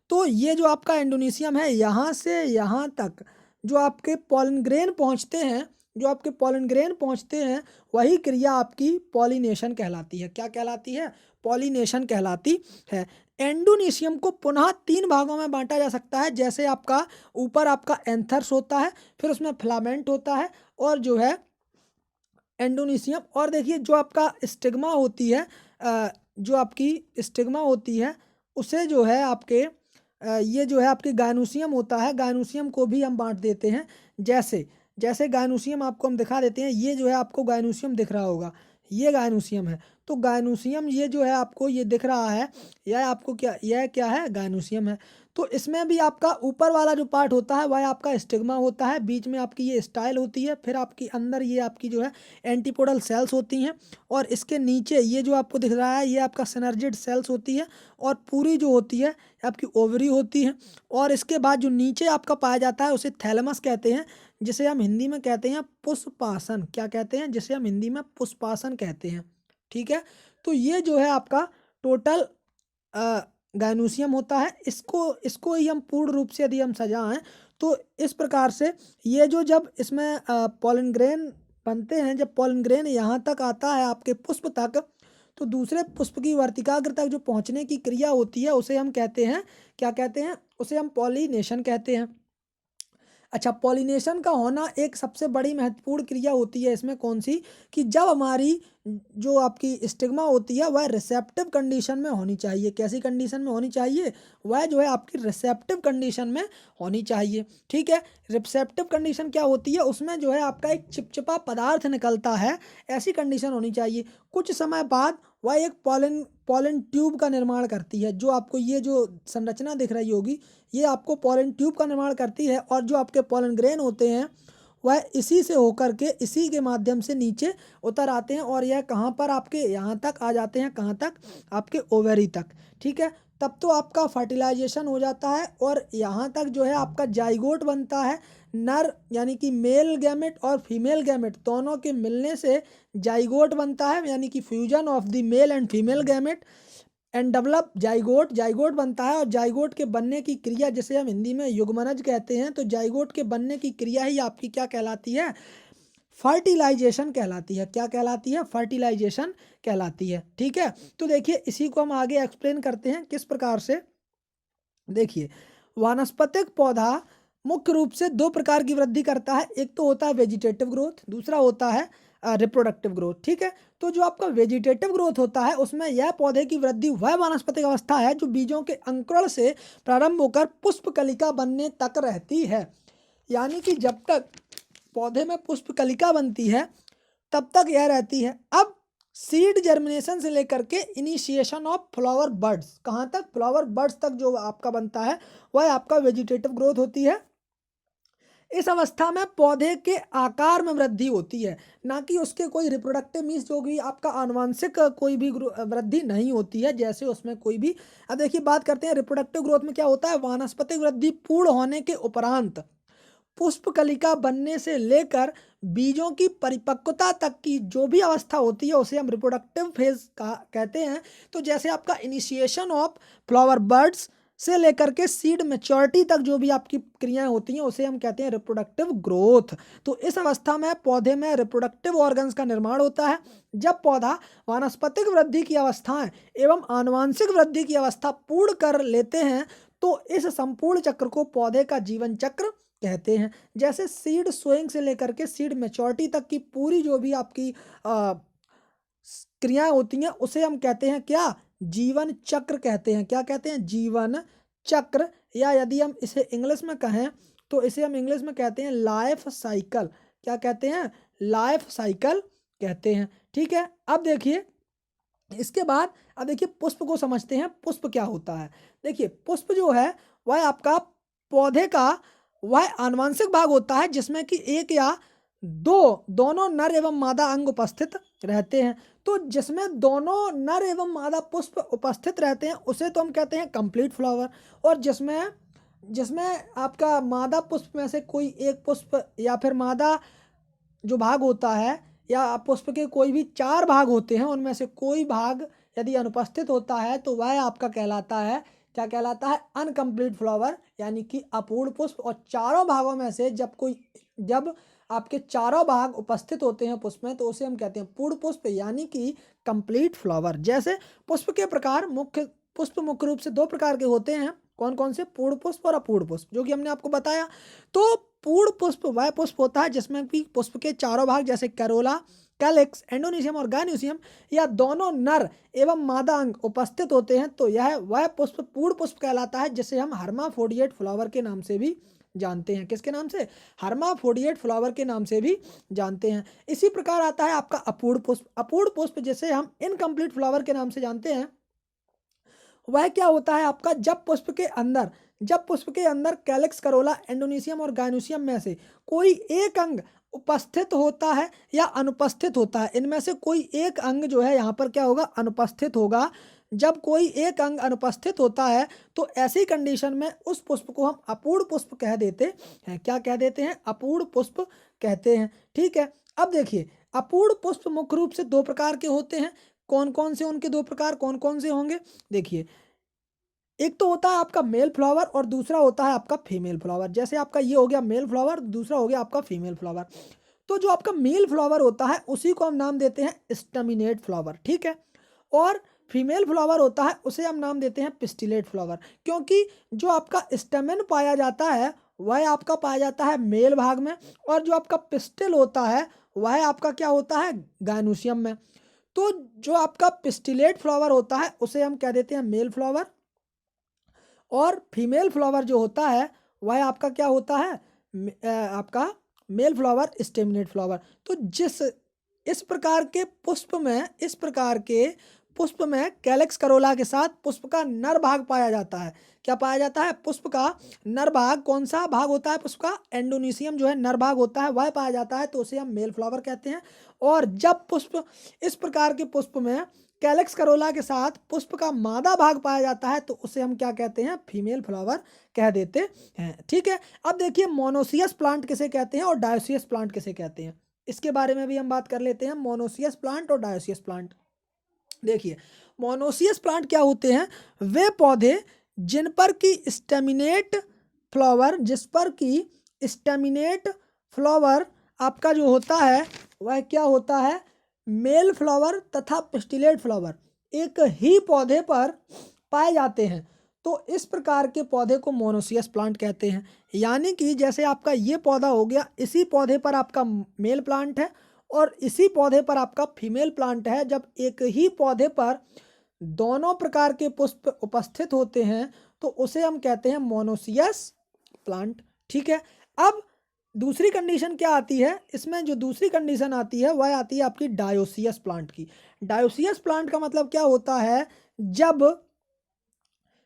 तो ये जो आपका एंडोनीशियम है, यहाँ से यहाँ तक जो आपके पॉलन ग्रेन पहुँचते हैं, वही क्रिया आपकी पॉलिनेशन कहलाती है। क्या कहलाती है? पॉलिनेशन कहलाती है। एंडोनीशियम को पुनः 3 भागों में बांटा जा सकता है। जैसे आपका ऊपर आपका एंथर्स होता है, फिर उसमें फिलामेंट होता है, और जो है एंडोनीशियम। और देखिए जो आपका स्टिग्मा होती है, जो आपकी स्टिग्मा होती है उसे जो है आपके ये जो है आपके गाइनोसियम होता है, गाइनोसियम को भी हम बांट देते हैं। जैसे जैसे गाइनोसियम आपको हम दिखा देते हैं, ये जो है आपको गाइनोसियम दिख रहा होगा, ये गाइनोसियम है। तो गाइनोसियम ये जो है आपको ये दिख रहा है, यह क्या है? गाइनोसियम है। तो इसमें भी आपका ऊपर वाला जो पार्ट होता है वह आपका स्टिग्मा होता है, बीच में आपकी ये स्टाइल होती है, फिर आपकी अंदर ये आपकी जो है एंटीपोडल सेल्स होती हैं, और इसके नीचे ये जो आपको दिख रहा है ये आपका सिनर्जिड सेल्स होती है, और पूरी जो होती है आपकी ओवरी होती है। और इसके बाद जो नीचे आपका पाया जाता है उसे थैलेमस कहते हैं, जिसे हम हिंदी में कहते हैं पुष्पासन। क्या कहते हैं? जिसे हम हिंदी में पुष्पासन कहते हैं, ठीक है? तो ये जो है आपका टोटल गाइनोसियम होता है। इसको ही हम पूर्ण रूप से यदि हम सजाएं तो इस प्रकार से ये जो जब इसमें पॉलन ग्रेन बनते हैं, जब पॉलन ग्रेन यहाँ तक आता है आपके पुष्प तक, तो दूसरे पुष्प की वर्तिकाग्र तक जो पहुँचने की क्रिया होती है उसे हम कहते हैं, क्या कहते हैं? उसे हम पॉलिनेशन कहते हैं। अच्छा, पॉलिनेशन का होना एक सबसे बड़ी महत्वपूर्ण क्रिया होती है इसमें, कौन सी? कि जब हमारी जो आपकी स्टिग्मा होती है वह रिसेप्टिव कंडीशन में होनी चाहिए। कैसी कंडीशन में होनी चाहिए? वह जो है आपकी रिसेप्टिव कंडीशन में होनी चाहिए, ठीक है? रिसेप्टिव कंडीशन क्या होती है? उसमें जो है आपका एक चिपचिपा पदार्थ निकलता है, ऐसी कंडीशन होनी चाहिए। कुछ समय बाद वह एक पॉलन ट्यूब का निर्माण करती है। जो आपको ये जो संरचना दिख रही होगी, ये आपको पॉलन ट्यूब का निर्माण करती है, और जो आपके पॉलन ग्रेन होते हैं वह इसी से होकर के इसी के माध्यम से नीचे उतर आते हैं, और यह कहाँ पर आपके यहाँ तक आ जाते हैं, कहाँ तक? आपके ओवरी तक, ठीक है? तब तो आपका फर्टिलाइजेशन हो जाता है, और यहाँ तक जो है आपका जाइगोट बनता है। नर यानी कि मेल गैमेट और फीमेल गैमेट दोनों के मिलने से जाइगोट बनता है, यानी कि fusion of the male and female gamete. And develop zygote, zygote बनता है और जाइगोट के बनने की क्रिया जिसे हम हिंदी में युग्मनज कहते हैं, तो जाइगोट के बनने की क्रिया ही आपकी क्या कहलाती है, फर्टिलाइजेशन कहलाती है। क्या कहलाती है, फर्टिलाइजेशन कहलाती है। ठीक है, तो देखिए इसी को हम आगे एक्सप्लेन करते हैं किस प्रकार से। देखिए वानस्पतिक पौधा मुख्य रूप से दो प्रकार की वृद्धि करता है, एक तो होता है वेजिटेटिव ग्रोथ, दूसरा होता है रिप्रोडक्टिव ग्रोथ। ठीक है, तो जो आपका वेजिटेटिव ग्रोथ होता है उसमें यह पौधे की वृद्धि वह वानस्पतिक अवस्था है जो बीजों के अंकुरण से प्रारंभ होकर पुष्प कलिका बनने तक रहती है। यानी कि जब तक पौधे में पुष्प कलिका बनती है तब तक यह रहती है। अब सीड जर्मिनेशन से लेकर के इनिशिएशन ऑफ फ्लावर बर्ड्स, कहाँ तक, फ्लावर बर्ड्स तक जो आपका बनता है वह आपका वेजिटेटिव ग्रोथ होती है। इस अवस्था में पौधे के आकार में वृद्धि होती है, ना कि उसके कोई रिप्रोडक्टिव मीन्स जो भी आपका आनुवंशिक कोई भी वृद्धि नहीं होती है, जैसे उसमें कोई भी। अब देखिए बात करते हैं रिप्रोडक्टिव ग्रोथ में क्या होता है। वानस्पतिक वृद्धि पूर्ण होने के उपरांत पुष्प कलिका बनने से लेकर बीजों की परिपक्वता तक की जो भी अवस्था होती है उसे हम रिप्रोडक्टिव फेज का कहते हैं। तो जैसे आपका इनिशिएशन ऑफ फ्लावर बर्ड्स से लेकर के सीड मैच्योरिटी तक जो भी आपकी क्रियाएं होती हैं उसे हम कहते हैं रिप्रोडक्टिव ग्रोथ। तो इस अवस्था में पौधे में रिप्रोडक्टिव ऑर्गन्स का निर्माण होता है। जब पौधा वानस्पतिक वृद्धि की अवस्थाएं एवं आनुवांशिक वृद्धि की अवस्था पूर्ण कर लेते हैं तो इस संपूर्ण चक्र को पौधे का जीवन चक्र कहते हैं। जैसे सीड सोइंग से लेकर के सीड मैच्योरिटी तक की पूरी जो भी आपकी क्रियाएं होती हैं उसे हम कहते हैं क्या, जीवन चक्र कहते हैं। क्या कहते हैं, जीवन चक्र, या यदि हम इसे इंग्लिश में कहें तो इसे हम इंग्लिश में कहते हैं लाइफ साइकिल। क्या कहते हैं, लाइफ साइकिल कहते हैं। ठीक है, अब देखिए इसके बाद अब देखिए पुष्प को समझते हैं, पुष्प क्या होता है। देखिए पुष्प जो है वह आपका पौधे का वह आनुवंशिक भाग होता है जिसमें कि एक या दोनों नर एवं मादा अंग उपस्थित रहते हैं। तो जिसमें दोनों नर एवं मादा पुष्प उपस्थित रहते हैं उसे तो हम कहते हैं कंप्लीट फ्लावर। और जिसमें जिसमें आपका मादा पुष्प में से कोई एक पुष्प या फिर मादा जो भाग होता है या पुष्प के कोई भी 4 भाग होते हैं उनमें से कोई भाग यदि अनुपस्थित होता है तो वह आपका कहलाता है, क्या कहलाता है, अनकम्प्लीट फ्लावर, यानी कि अपूर्ण पुष्प। और चारों भागों में से जब आपके चारों भाग उपस्थित होते हैं पुष्प में तो उसे हम कहते हैं पूर्ण पुष्प, यानी कि कंप्लीट फ्लावर। जैसे पुष्प के प्रकार मुख्य रूप से 2 प्रकार के होते हैं, कौन कौन से, पूर्ण पुष्प और अपूर्ण पुष्प, जो कि हमने आपको बताया। तो पूर्ण पुष्प वह पुष्प होता है जिसमें कि पुष्प के चारों भाग जैसे करोला, कैलिक्स, एंडोनिशियम और गाइनोसियम या दोनों नर एवं मादा अंग उपस्थित होते हैं, तो यह वह पुष्प पूर्ण पुष्प कहलाता है, जिसे हम हर्माफ्रोडिएट फ्लावर के नाम से भी जानते हैं। किसके नाम से, हर्माफ्रोडिएट फ्लावर के नाम से भी जानते हैं। इसी प्रकार आता है आपका अपूर्ण पुष्प। अपूर्ण पुष्प जिसे हम इनकम्प्लीट फ्लावर के नाम से जानते हैं, वह क्या होता है आपका, जब पुष्प के अंदर कैलिक्स, करोला, एंडोनिशियम और गाइनोसियम में से कोई एक अंग उपस्थित होता है या अनुपस्थित होता है। इनमें से कोई एक अंग जो है यहाँ पर क्या होगा, अनुपस्थित होगा। जब कोई एक अंग अनुपस्थित होता है तो ऐसी कंडीशन में उस पुष्प को हम अपूर्ण पुष्प कह देते हैं। क्या कह देते हैं, अपूर्ण पुष्प कहते हैं। ठीक है, अब देखिए अपूर्ण पुष्प मुख्य रूप से 2 प्रकार के होते हैं। कौन कौन से उनके 2 प्रकार कौन कौन से होंगे, देखिए एक तो होता है आपका मेल फ्लावर और दूसरा होता है आपका फीमेल फ्लावर। जैसे आपका ये हो गया मेल फ्लावर, दूसरा हो गया आपका फीमेल फ्लावर। तो जो आपका मेल फ्लावर होता है उसी को हम नाम देते हैं स्टेमिनेट फ्लावर। ठीक है, और फीमेल फ्लावर होता है उसे हम नाम देते हैं पिस्टिलेट फ्लावर, क्योंकि जो आपका स्टेमिन पाया जाता है वह आपका पाया जाता है मेल भाग में, और जो आपका पिस्टिल होता है वह आपका क्या होता है, गाइनोसियम में। तो जो आपका पिस्टिलेट फ्लावर होता है उसे हम कह देते हैं मेल फ्लावर, और फीमेल फ्लावर जो होता है वह आपका क्या होता है, आपका मेल फ्लावर, स्टेमिनेट फ्लावर। तो इस प्रकार के पुष्प में कैलिक्स, करोला के साथ पुष्प का नर भाग पाया जाता है। क्या पाया जाता है, पुष्प का नर भाग। कौन सा भाग होता है पुष्प का, एंडोनिशियम जो है नर भाग होता है वह पाया जाता है, तो उसे हम मेल फ्लावर कहते हैं। और जब पुष्प इस प्रकार के पुष्प में कैलिक्स, करोला के साथ पुष्प का मादा भाग पाया जाता है तो उसे हम क्या कहते हैं, फीमेल फ्लावर कह देते हैं। ठीक है, अब देखिए मोनोसियस प्लांट किसे कहते हैं और डायोसियस प्लांट किसे कहते हैं, इसके बारे में भी हम बात कर लेते हैं, मोनोसियस प्लांट और डायोसियस प्लांट। देखिए मोनोसियस प्लांट क्या होते हैं? वे पौधे जिन पर की स्टेमिनेट फ्लावर, जिस पर की स्टेमिनेट फ्लावर आपका जो होता है वह क्या होता है? मेल फ्लावर तथा पिस्टिलेट फ्लावर एक ही पौधे पर पाए जाते हैं। तो इस प्रकार के पौधे को मोनोसियस प्लांट कहते हैं। यानी कि जैसे आपका ये पौधा हो गया, इसी पौधे पर आपका मेल प्लांट है और इसी पौधे पर आपका फीमेल प्लांट है। जब एक ही पौधे पर दोनों प्रकार के पुष्प उपस्थित होते हैं तो उसे हम कहते हैं मोनोसियस प्लांट। ठीक है। अब दूसरी कंडीशन क्या आती है? इसमें जो दूसरी कंडीशन आती है वह आती है आपकी डायोसियस प्लांट की। डायोसियस प्लांट का मतलब क्या होता है?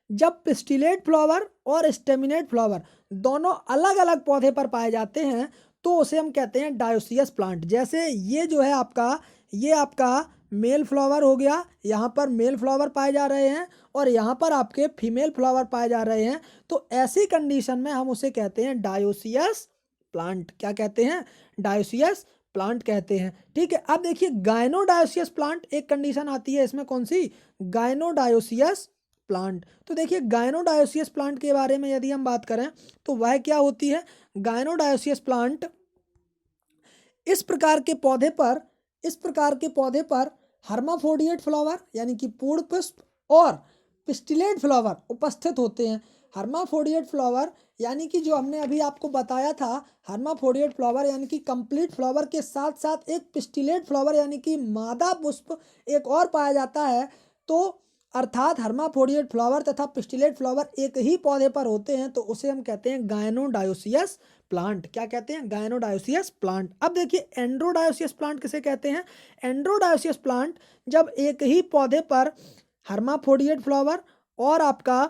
जब पिस्टिलेट फ्लावर और स्टेमिनेट फ्लावर दोनों अलग अलग पौधे पर पाए जाते हैं तो उसे हम कहते हैं डायोसियस प्लांट। जैसे ये जो है आपका, ये आपका मेल फ्लावर हो गया, यहाँ पर मेल फ्लावर पाए जा रहे हैं और यहाँ पर आपके फीमेल फ्लावर पाए जा रहे हैं। तो ऐसी कंडीशन में हम उसे कहते हैं डायोसियस प्लांट। क्या कहते हैं? डायोसियस प्लांट कहते हैं। ठीक है। अब देखिए गायनोडायोसियस प्लांट एक कंडीशन आती है, इसमें कौन सी? गायनोडायोसियस प्लांट। तो देखिए गायनोडायोसियस प्लांट के बारे में यदि हम बात करें तो वह क्या होती है? गायनोडायोसियस प्लांट इस प्रकार के पौधे पर हर्माफ्रोडिएट फ्लावर यानी कि पूर्ण पुष्प और पिस्टिलेट फ्लावर उपस्थित होते हैं। हर्माफ्रोडिएट फ्लावर यानी कि जो हमने अभी आपको बताया था, हर्माफ्रोडिएट फ्लावर यानी कि कंप्लीट फ्लावर के साथ साथ एक पिस्टिलेट फ्लावर यानी कि मादा पुष्प एक और पाया जाता है। तो अर्थात हर्माफ्रोडिएट फ्लावर तथा पिस्टिलेट फ्लावर एक ही पौधे पर होते हैं तो उसे हम कहते हैं गायनोडायोसियस प्लांट। क्या कहते हैं? गायनोडायोसियस प्लांट। अब देखिए एंड्रोडायोसियस प्लांट किसे कहते हैं? एंड्रोडायोसियस प्लांट जब एक ही पौधे पर हर्माफ्रोडिएट फ्लावर और आपका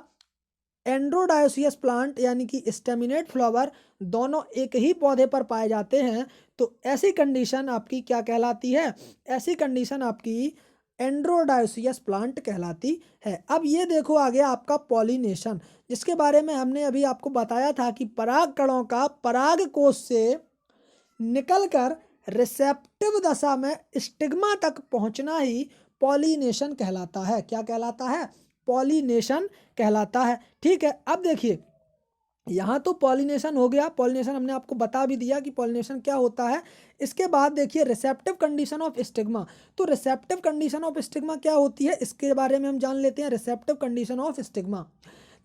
एंड्रोडायोसियस प्लांट यानी कि स्टेमिनेट फ्लावर दोनों एक ही पौधे पर पाए जाते हैं तो ऐसी कंडीशन आपकी क्या कहलाती है? ऐसी कंडीशन आपकी एंड्रोडायोसियस प्लांट कहलाती है। अब ये देखो आ गया आपका पॉलिनेशन, जिसके बारे में हमने अभी आपको बताया था कि पराग कणों का पराग कोश से निकलकर रिसेप्टिव दशा में स्टिग्मा तक पहुंचना ही पॉलिनेशन कहलाता है। क्या कहलाता है? पॉलिनेशन कहलाता है। ठीक है। अब देखिए यहाँ तो पॉलिनेशन हो गया, पॉलिनेशन हमने आपको बता भी दिया कि पॉलिनेशन क्या होता है। इसके बाद देखिए रिसेप्टिव कंडीशन ऑफ स्टिग्मा। तो रिसेप्टिव कंडीशन ऑफ स्टिग्मा क्या होती है इसके बारे में हम जान लेते हैं। रिसेप्टिव कंडीशन ऑफ स्टिग्मा,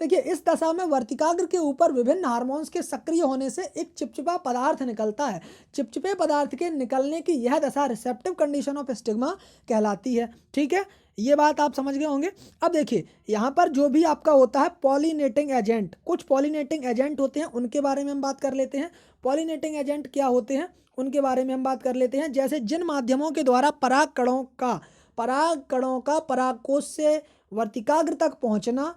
देखिए इस दशा में वर्तिकाग्र के ऊपर विभिन्न हार्मोन्स के सक्रिय होने से एक चिपचिपा पदार्थ निकलता है। चिपचिपे पदार्थ के निकलने की यह दशा रिसेप्टिव कंडीशन ऑफ स्टिग्मा कहलाती है। ठीक है, ये बात आप समझ गए होंगे। अब देखिए यहाँ पर जो भी आपका होता है पॉलिनेटिंग एजेंट, कुछ पॉलिनेटिंग एजेंट होते हैं उनके बारे में हम बात कर लेते हैं। पॉलिनेटिंग एजेंट क्या होते हैं उनके बारे में हम बात कर लेते हैं। जैसे जिन माध्यमों के द्वारा पराग कणों का परागकोश से वर्तिकाग्र तक पहुंचना,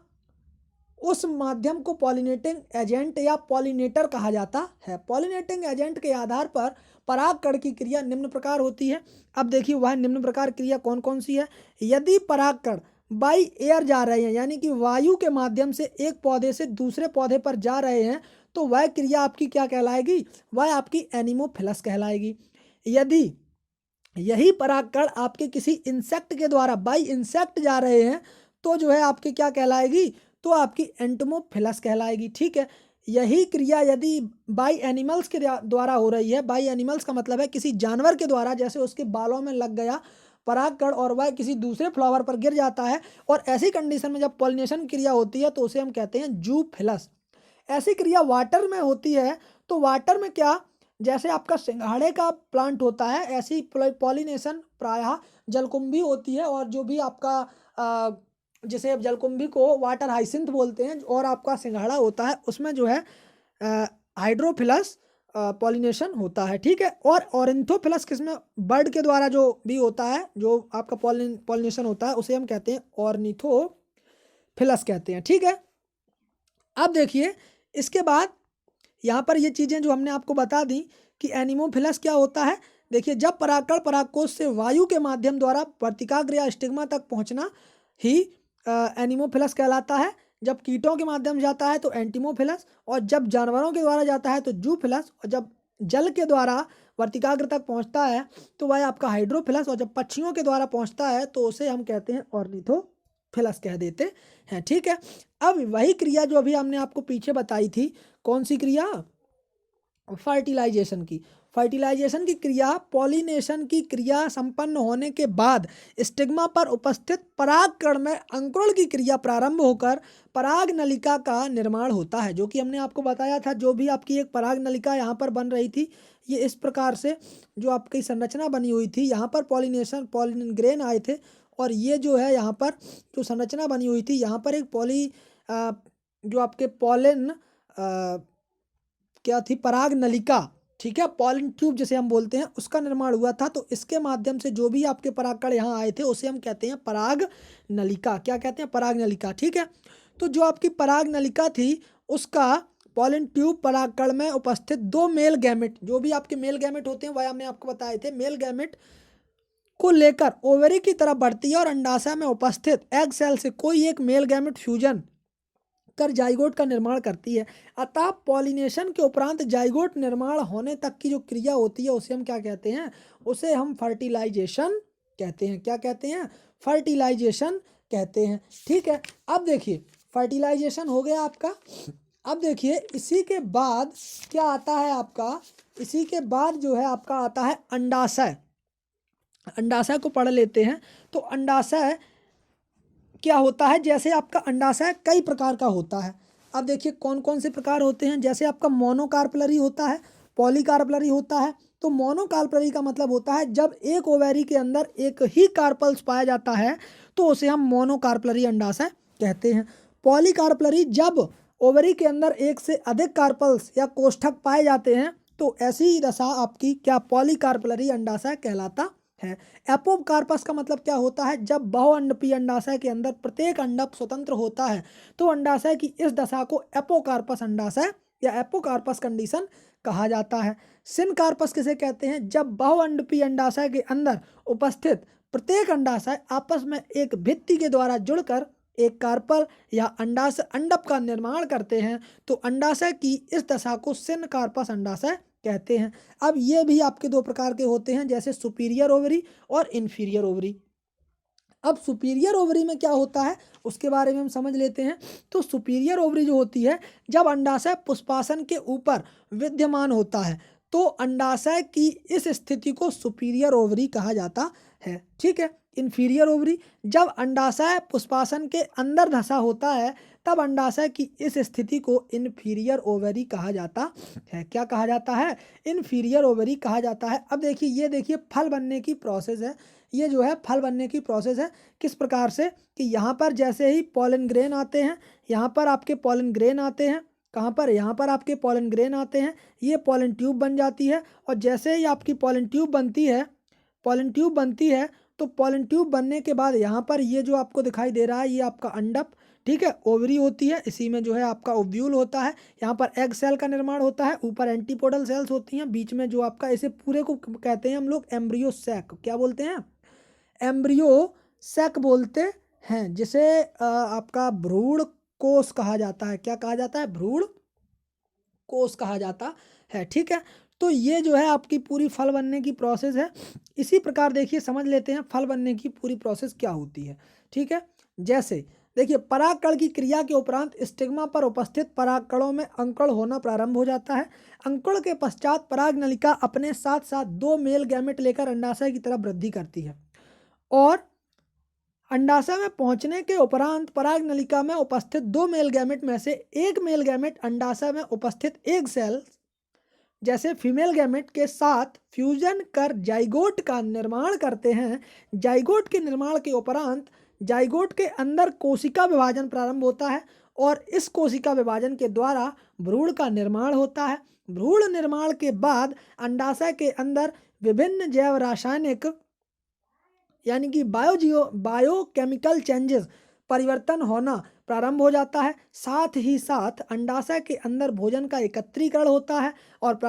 उस माध्यम को पॉलिनेटिंग एजेंट या पॉलिनेटर कहा जाता है। पॉलिनेटिंग एजेंट के आधार पर परागकण की क्रिया निम्न प्रकार होती है। अब देखिए वह निम्न प्रकार क्रिया कौन कौन सी है। यदि परागकण बाई एयर जा रहे हैं यानी कि वायु के माध्यम से एक पौधे से दूसरे पौधे पर जा रहे हैं तो वह क्रिया आपकी क्या कहलाएगी? वह आपकी एनिमोफिलस कहलाएगी। यदि यही परागकण आपके किसी इंसेक्ट के द्वारा बाई इंसेक्ट जा रहे हैं तो जो है आपकी क्या कहलाएगी? तो आपकी एंटोमोफिलस कहलाएगी। ठीक है, यही क्रिया यदि बाई एनिमल्स के द्वारा हो रही है, बाई एनिमल्स का मतलब है किसी जानवर के द्वारा, जैसे उसके बालों में लग गया परागकण और वह किसी दूसरे फ्लावर पर गिर जाता है, और ऐसी कंडीशन में जब पॉलिनेशन क्रिया होती है तो उसे हम कहते हैं जूफिलस। ऐसी क्रिया वाटर में होती है तो वाटर में क्या, जैसे आपका सिंघाड़े का प्लांट होता है ऐसी पॉलिनेशन प्रायः जलकुंभी होती है, और जो भी आपका जैसे जलकुंभी को वाटर हाइसिंथ बोलते हैं और आपका सिंघाड़ा होता है उसमें जो है हाइड्रोफिलस पॉलिनेशन होता है। ठीक है, और ऑरेंथोफिलस किसमें, बर्ड के द्वारा जो भी होता है, जो आपका पॉलिनेशन होता है उसे हम कहते हैं ऑर्निथोफिलस कहते हैं। ठीक है, अब देखिए इसके बाद यहाँ पर ये चीज़ें जो हमने आपको बता दी कि एनिमोफिलस क्या होता है। देखिए जब परागकण परागकोश से वायु के माध्यम द्वारा वर्तिकाग्र या स्टिग्मा तक पहुँचना ही एनिमोफिलस कहलाता है। जब कीटों के माध्यम जाता है तो एंटीमोफिलस, और जब जानवरों के द्वारा जाता है तो जूफिलस, और जब जल के द्वारा वर्तिकाग्र तक पहुंचता है तो वह आपका हाइड्रोफिलस, और जब पक्षियों के द्वारा पहुंचता है तो उसे हम कहते हैं ऑर्निथोफिलस। फिलस कह देते हैं। ठीक है, अब वही क्रिया जो अभी हमने आपको पीछे बताई थी, कौन सी क्रिया, फर्टिलाइजेशन की। फर्टिलाइजेशन की क्रिया पॉलिनेशन की क्रिया संपन्न होने के बाद स्टिग्मा पर उपस्थित परागकण में अंकुरण की क्रिया प्रारंभ होकर पराग नलिका का निर्माण होता है, जो कि हमने आपको बताया था। जो भी आपकी एक पराग नलिका यहाँ पर बन रही थी, ये इस प्रकार से जो आपकी संरचना बनी हुई थी, यहाँ पर पॉलिन ग्रेन आए थे, और ये जो है यहाँ पर जो संरचना बनी हुई थी, यहाँ पर एक जो आपके पॉलिन क्या थी, पराग नलिका, ठीक है, पॉलिन ट्यूब जिसे हम बोलते हैं, उसका निर्माण हुआ था। तो इसके माध्यम से जो भी आपके परागकण यहाँ आए थे उसे हम कहते हैं पराग नलिका। क्या कहते हैं, पराग नलिका। ठीक है, तो जो आपकी पराग नलिका थी उसका पॉलिन ट्यूब परागकण में उपस्थित दो मेल गैमेट, जो भी आपके मेल गैमेट होते हैं वह हमने आपको बताए थे, मेल गैमेट को लेकर ओवरी की तरफ बढ़ती है और अंडाशय में उपस्थित एग सेल से कोई एक मेल गैमेट फ्यूजन कर जाइगोट का निर्माण करती है। अतः पॉलिनेशन के उपरांत जाइगोट निर्माण होने तक की जो क्रिया होती है उसे हम क्या कहते हैं, उसे हम फर्टिलाइजेशन कहते हैं। क्या कहते हैं, फर्टिलाइजेशन कहते हैं। ठीक है, अब देखिए फर्टिलाइजेशन हो गया आपका। अब देखिए इसी के बाद क्या आता है आपका, इसी के बाद जो है आपका आता है अंडाशय। अंडाशय को पढ़ लेते हैं। तो अंडाशय क्या होता है, जैसे आपका अंडाशय कई प्रकार का होता है। अब देखिए कौन कौन से प्रकार होते हैं, जैसे आपका मोनोकार्पलरी होता है, पॉलीकार्पलरी होता है। तो मोनोकार्पलरी का मतलब होता है जब एक ओवरी के अंदर एक ही कार्पल्स पाया जाता है तो उसे हम मोनोकार्पलरी अंडाशय कहते हैं। पॉलीकार्पलरी जब ओवरी के अंदर एक से अधिक कार्पल्स या कोष्ठक पाए जाते हैं तो ऐसी दशा आपकी क्या, पॉलीकार्पलरी अंडाशय कहलाता है। एपोकार्पस का मतलब क्या होता है, जब बहुअंडपीय अंडाशय के अंदर प्रत्येक अंडक स्वतंत्र होता है तो अंडाशय की इस दशा को एपोकार्पस अंडाशय या एपोकार्पस कंडीशन कहा जाता है। सिनकार्पस किसे कहते हैं, जब बहुअंडपीय अंडाशय के अंदर उपस्थित प्रत्येक अंडाशय आपस में एक भित्ति के द्वारा जुड़कर एक कार्पल या अंडाशय अंडप का निर्माण करते हैं तो अंडाशय की इस दशा को सिनकार्पस अंडाशय कहते हैं। अब ये भी आपके दो प्रकार के होते हैं, जैसे सुपीरियर ओवरी और इन्फीरियर ओवरी। अब सुपीरियर ओवरी में क्या होता है उसके बारे में हम समझ लेते हैं। तो सुपीरियर ओवरी जो होती है, जब अंडाशय पुष्पासन के ऊपर विद्यमान होता है तो अंडाशय की इस स्थिति को सुपीरियर ओवरी कहा जाता है। ठीक है, इन्फीरियर ओवरी, जब अंडाशय पुष्पासन के अंदर धंसा होता है तब अंडाशय की इस स्थिति को इन्फीरियर ओवरी कहा जाता है। क्या कहा जाता है, इन्फीरियर ओवरी कहा जाता है। अब देखिए ये देखिए फल बनने की प्रोसेस है, ये जो है फल बनने की प्रोसेस है। किस प्रकार से कि यहाँ पर जैसे ही पॉलन ग्रेन आते हैं, यहाँ पर आपके पॉलन ग्रेन आते हैं, कहाँ पर, यहाँ पर आपके पॉलन ग्रेन आते हैं, ये पॉलन ट्यूब बन जाती है। और जैसे ही आपकी पॉलन ट्यूब बनती है, पॉलन ट्यूब बनती है तो पॉलन ट्यूब बनने के बाद यहाँ पर ये जो आपको दिखाई दे रहा है ये आपका अंडप, ठीक है, ओवरी होती है, इसी में जो है आपका ओव्यूल होता है। यहाँ पर एग सेल का निर्माण होता है, ऊपर एंटीपोडल सेल्स होती हैं, बीच में जो आपका, इसे पूरे को कहते हैं हम लोग एम्ब्रियो सैक। क्या बोलते हैं, एम्ब्रियो सैक बोलते हैं, जिसे आपका भ्रूण कोष कहा जाता है। क्या कहा जाता है, भ्रूण कोष कहा जाता है। ठीक है, तो ये जो है आपकी पूरी फल बनने की प्रोसेस है। इसी प्रकार देखिए समझ लेते हैं फल बनने की पूरी प्रोसेस क्या होती है। ठीक है, जैसे देखिए परागकण की क्रिया के उपरांत स्टिग्मा पर उपस्थित परागकणों में अंकुरण होना प्रारंभ हो जाता है। अंकुरण के पश्चात पराग नलिका अपने साथ साथ दो मेल गैमेट लेकर अंडाशय की तरफ वृद्धि करती है और अंडाशय में पहुंचने के उपरांत पराग नलिका में उपस्थित दो मेल गैमेट में से एक मेल गैमेट अंडाशय में उपस्थित एग सेल जैसे फीमेल गैमेट के साथ फ्यूजन कर जाइगोट का निर्माण करते हैं। जाइगोट के निर्माण के उपरांत जाइगोट के अंदर कोशिका विभाजन प्रारंभ होता है और इस कोशिका विभाजन के द्वारा भ्रूण का निर्माण होता है। भ्रूण निर्माण के बाद अंडाशय के अंदर विभिन्न जैव रासायनिक यानी कि बायोकेमिकल चेंजेस परिवर्तन होना प्रारंभ हो जाता है। साथ ही साथ अंडाशय के अंदर भोजन का एकत्रीकरण होता है और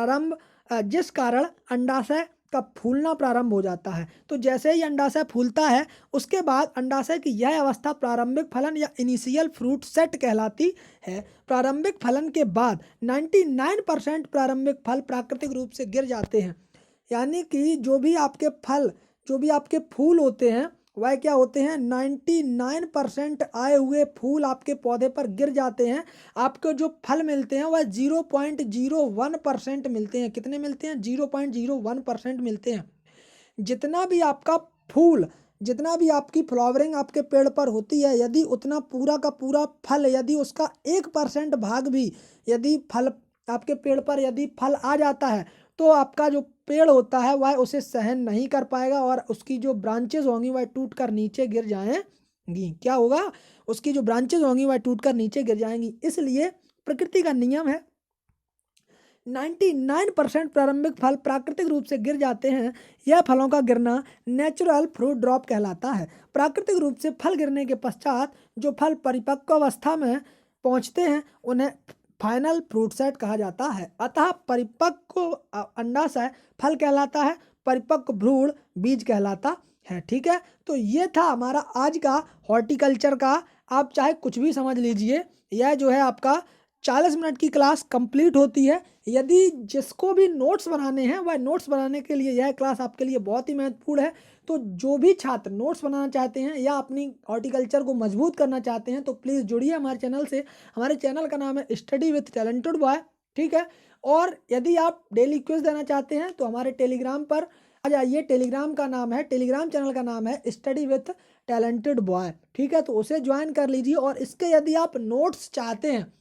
जिस कारण अंडाशय का फूलना प्रारंभ हो जाता है। तो जैसे ही अंडाशय फूलता है उसके बाद अंडाशय की यह अवस्था प्रारंभिक फलन या इनिशियल फ्रूट सेट कहलाती है। प्रारंभिक फलन के बाद 99% प्रारंभिक फल प्राकृतिक रूप से गिर जाते हैं, यानी कि जो भी आपके फूल होते हैं वह क्या होते हैं, 99% आए हुए फूल आपके पौधे पर गिर जाते हैं। आपको जो फल मिलते हैं वह 0.01% मिलते हैं। कितने मिलते हैं? 0.01% मिलते हैं। जितना भी आपका फूल, जितना भी आपकी फ्लावरिंग आपके पेड़ पर होती है, यदि उतना पूरा का पूरा फल, यदि उसका 1% भाग भी यदि फल आपके पेड़ पर यदि फल आ जाता है, तो आपका जो पेड़ होता है वह उसे सहन नहीं कर पाएगा और उसकी जो ब्रांचेज होंगी वह टूट कर नीचे गिर जाएंगी। क्या होगा? उसकी जो ब्रांचेज होंगी वह टूट कर नीचे गिर जाएंगी। इसलिए प्रकृति का नियम है, 99% प्रारंभिक फल प्राकृतिक रूप से गिर जाते हैं। यह फलों का गिरना नेचुरल फ्रूट ड्रॉप कहलाता है। प्राकृतिक रूप से फल गिरने के पश्चात जो फल परिपक्व अवस्था में पहुंचते हैं उन्हें फाइनल फ्रूट सेट कहा जाता है। अतः परिपक्व अंडाशय फल कहलाता है, परिपक्व भ्रूण बीज कहलाता है। ठीक है, तो ये था हमारा आज का हॉर्टिकल्चर का। आप चाहे कुछ भी समझ लीजिए, यह जो है आपका 40 मिनट की क्लास कंप्लीट होती है। यदि जिसको भी नोट्स बनाने हैं, वह नोट्स बनाने के लिए यह क्लास आपके लिए बहुत ही महत्वपूर्ण है। तो जो भी छात्र नोट्स बनाना चाहते हैं या अपनी हॉर्टिकल्चर को मजबूत करना चाहते हैं, तो प्लीज़ जुड़िए हमारे चैनल से। हमारे चैनल का नाम है स्टडी विथ टैलेंटेड बॉय। ठीक है, और यदि आप डेली क्विज देना चाहते हैं तो हमारे टेलीग्राम पर आ जाइए। टेलीग्राम का नाम है, टेलीग्राम चैनल का नाम है स्टडी विथ टैलेंटेड बॉय। ठीक है, तो उसे ज्वाइन कर लीजिए। और इसके यदि आप नोट्स चाहते हैं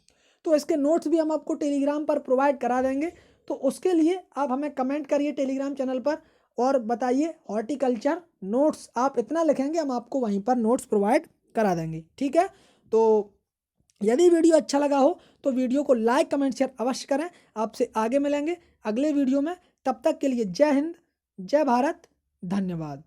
तो इसके नोट्स भी हम आपको टेलीग्राम पर प्रोवाइड करा देंगे। तो उसके लिए आप हमें कमेंट करिए टेलीग्राम चैनल पर और बताइए हॉर्टिकल्चर नोट्स। आप इतना लिखेंगे, हम आपको वहीं पर नोट्स प्रोवाइड करा देंगे। ठीक है, तो यदि वीडियो अच्छा लगा हो तो वीडियो को लाइक कमेंट शेयर अवश्य करें। आपसे आगे मिलेंगे अगले वीडियो में। तब तक के लिए जय हिंद, जय भारत, धन्यवाद।